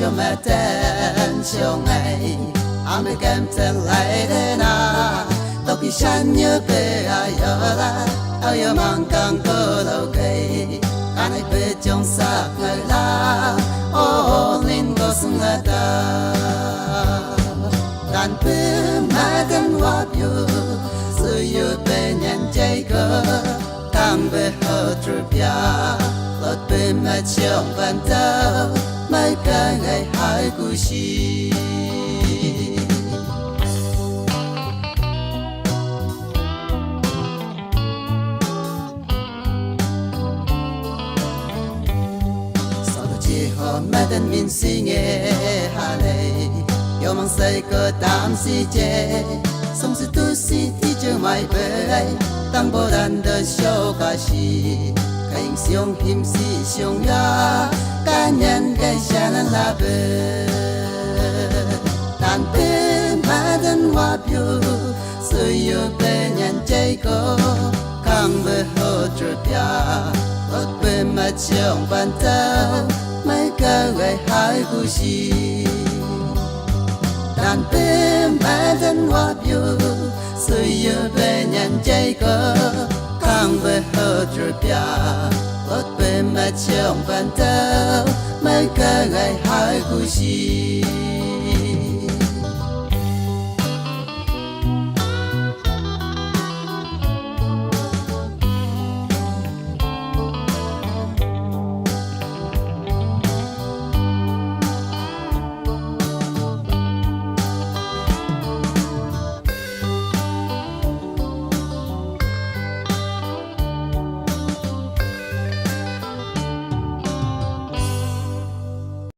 cho mẹ tên cho ngày am được em tên lại thế nào tao khi sáng nhớ về ai ở là ai ở mang càng cơ đầu cây anh ấy về trong xa người la ô linh có sung ta đàn bướm mai tên hoa biểu sự yêu về nhận chạy cơ càng về hờ trượt bia lọt về mà trong bàn tao mấy cái ngày hai cú chi sau đó chỉ họ mấy tên mình suy nghe hà lệ yêu mang say cơ tam si chê sống sự tu si thì chưa mãi về tăng bộ đàn đời show ca sĩ cảnh siêu phim si siêu ya cá nhân cái cha nên là bề đàn bê mà thân hoa biểu sự yêu bê nhận chạy có càng về hồ trượt ya lót bê mà trong bàn tao mấy cái ngày hai cú chi đàn bê mà thân hoa biểu sự yêu bê nhận chạy có càng về hồ trượt ya lót bê mà trong bàn tao mấy cái ngày hai cú chi